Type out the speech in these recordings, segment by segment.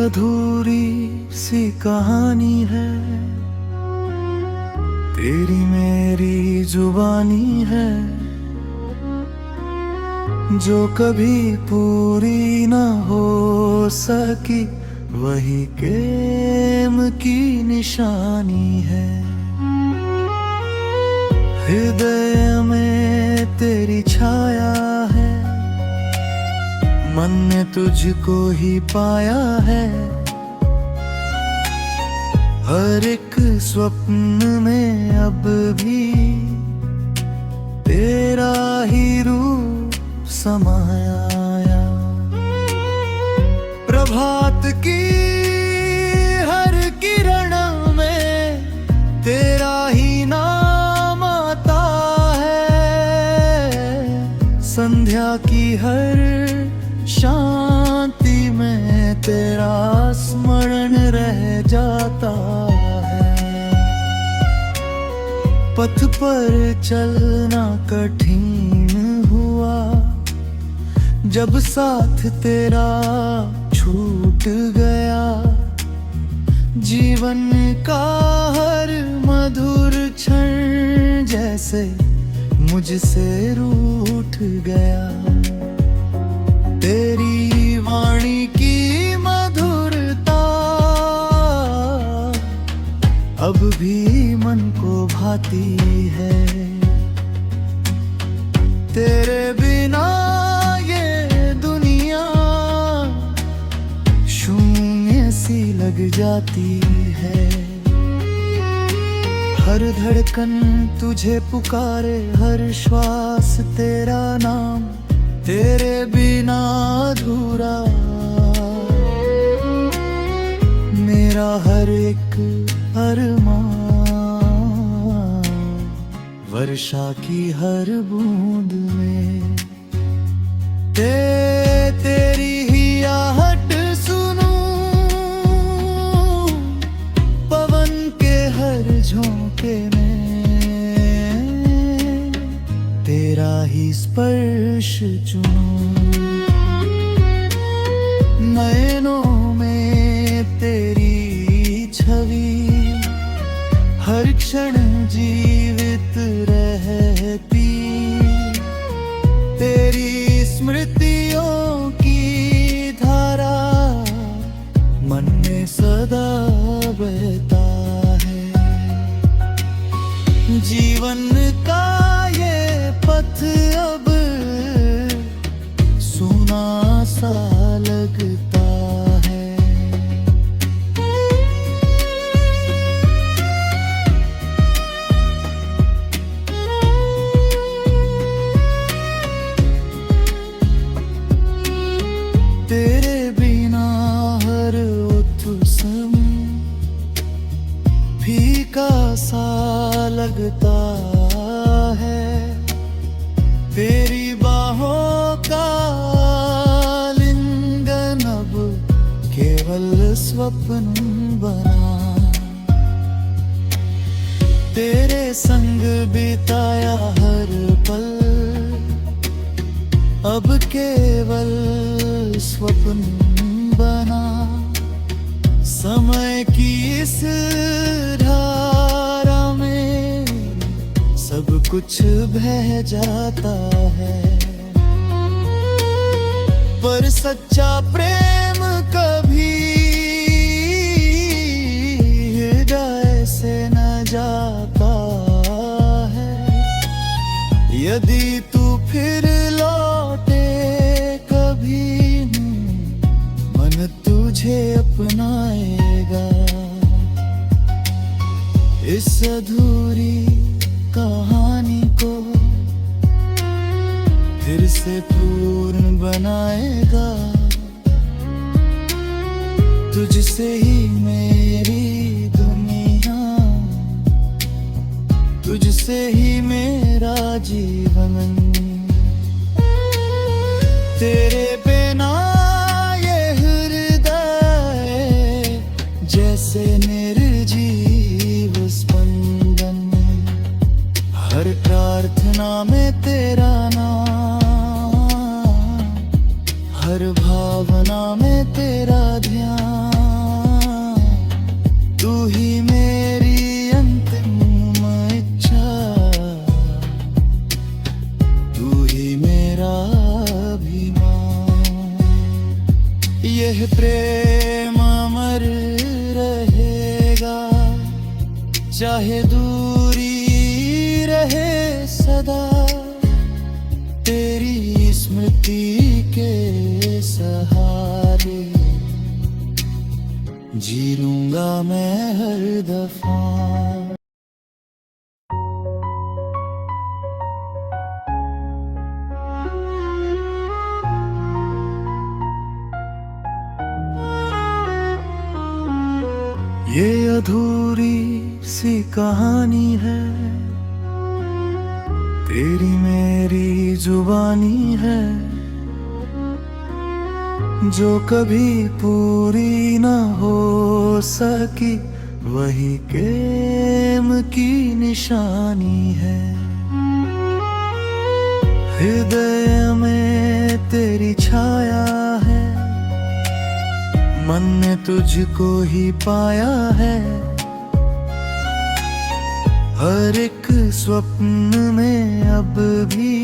अधूरी सी कहानी है, तेरी मेरी जुबानी है, जो कभी पूरी ना हो सकी, वही प्रेम की निशानी है। हृदय में तेरी छाया है, मन ने तुझको ही पाया है। हर एक स्वप्न में अब भी तेरा ही रूप समाया। प्रभात की हर किरण में तेरा ही नाम आता है। संध्या की हर शांति में तेरा स्मरण रह जाता है। पथ पर चलना कठिन हुआ, जब साथ तेरा छूट गया। जीवन का हर मधुर क्षण जैसे मुझसे रूठ गया। तेरी वाणी की मधुरता अब भी मन को भाती है। तेरे बिना ये दुनिया शून्य सी लग जाती है। हर धड़कन तुझे पुकारे, हर श्वास तेरा नाम, तेरे बिना अधूरा मेरा हर एक अरमान। वर्षा की हर बूंद में तेरी ही आहट सुनूं। पवन के हर झोंके में तेरा ही स्पर्श चुनूं। नयनों में तेरी छवि हर क्षण जीवित रहती। तेरी स्मृतियों की धारा मन में सदा बहता है। जीवन का ये पथ अब सुना सा लगता है। तेरे बिना हर उत्सव फीका सा लगता है। तेरी बाहों का लिंगन अब केवल स्वप्न बना। तेरे संग बिताया हर पल अब केवल स्वप्न बना। समय की इस धारा में सब कुछ बह जाता है। पर सच्चा प्रेम कभी हृदय से न जाता है। यदि तू फिर लौटे कभी, मन तुझे अपनाएगा। इस अधूरी कहानी को फिर से पूर्ण बनाएगा। तुझसे ही मेरी दुनिया, तुझसे ही मेरा जीवन। तेरे बिना ये हृदय जैसे निर्जीव स्पंदन। हर प्रार्थना में तेरा नाम, हर भावना में तेरा ध्यान। चाहे दूरी रहे सदा, तेरी स्मृति के सहारे जी लूंगा मैं हर दफा। ये अधूरी सी कहानी है, तेरी मेरी जुबानी है, जो कभी पूरी न हो सकी, वही प्रेम की निशानी है। हृदय में तेरी छाया है, मन ने तुझको ही पाया है। हर एक स्वप्न में अब भी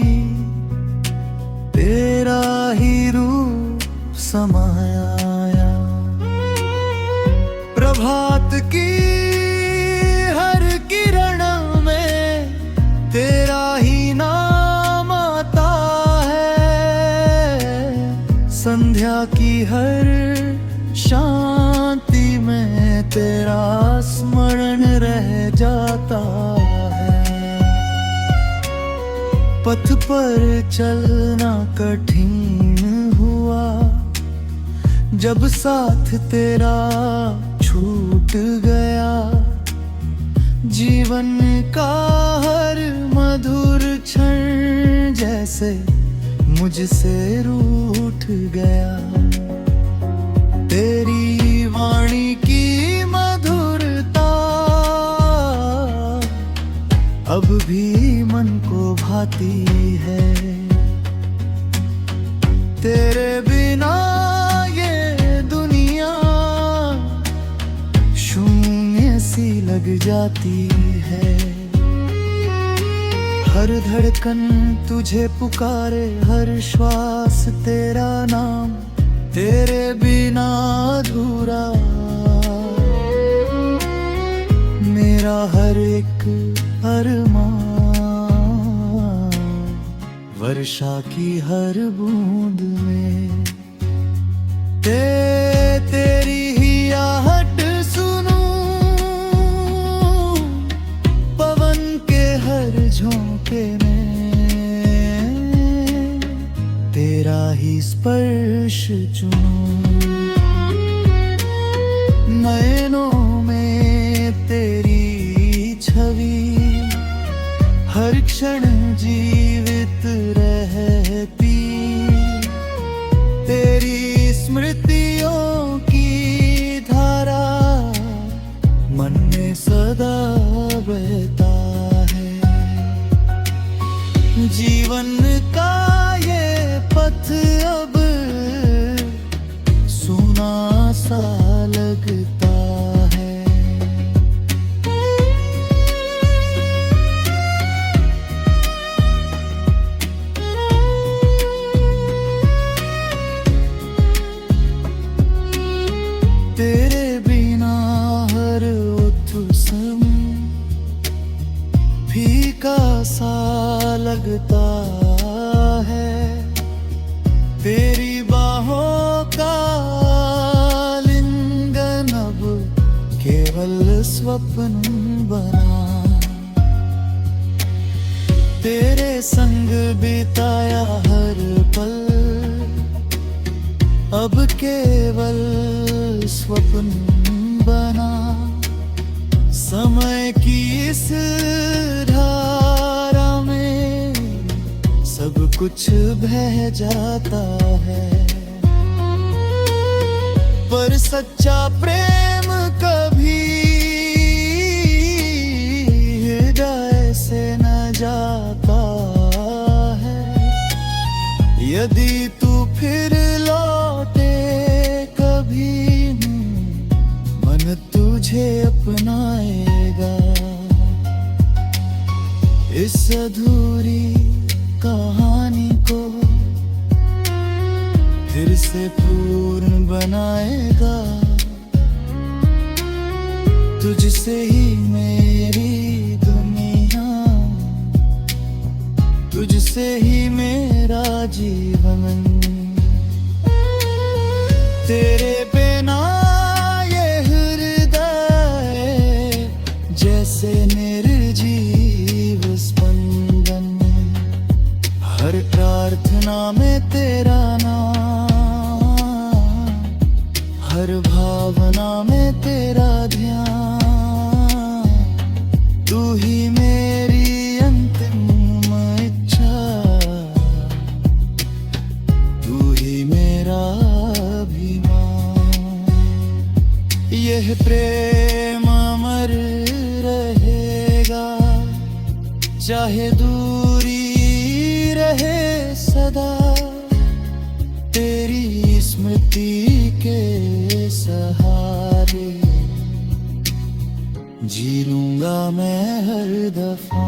तेरा ही रूप समाया। प्रभात की हर किरण में तेरा ही नाम आता है। संध्या की हर शांति में तेरा स्मरण रह जाता है। पथ पर चलना कठिन हुआ, जब साथ तेरा छूट गया। जीवन का हर मधुर क्षण जैसे मुझसे रूठ गया। तेरी वाणी की मधुरता अब भी मन को भाती है। तेरे बिना ये दुनिया शून्य सी लग जाती है। हर धड़कन तुझे पुकारे, हर श्वास तेरा नाम, तेरे बिना अधूरा मेरा हर एक अरमान। वर्षा की हर बूंद में तेरी ही आहट सुनूं। पवन के हर झोंके में तेरा ही स्पर्श चुनूं। नयनों में तेरी छवि हर क्षण जीवित रहती। तेरी स्मृतियों की धारा मन में सदा बहता है। जीवन का ये पथ अब सुना सा लगता है। तेरे बिना हर उत्सव फीका सा लगता है। तेरी बाहों का लिंगन अब केवल स्वप्न बना। तेरे संग बिताया हर पल अब केवल स्वप्न बना। समय की इस धारा में सब कुछ बह जाता है। पर सच्चा प्रेम कभी हृदय से न जाता है। यदि तू फिर लौटे कभी, मन तुझे अपनाएगा। इस अधूरी कहानी को फिर से पूर्ण बनाएगा। तुझसे ही मेरा से ही मेरा जीवन, तेरे बिना ये हृदय जैसे निर्जीव स्पंदन। हर प्रार्थना में तेरा नाम, हर भावना में तेरा ध्यान। तू ही मेरी अंतिम इच्छा, तू ही मेरा अभिमान। यह प्रेम अमर रहेगा, चाहे दूरी रहे सदा। तेरी स्मृति के सहारे जी लूंगा मैं हर दफा।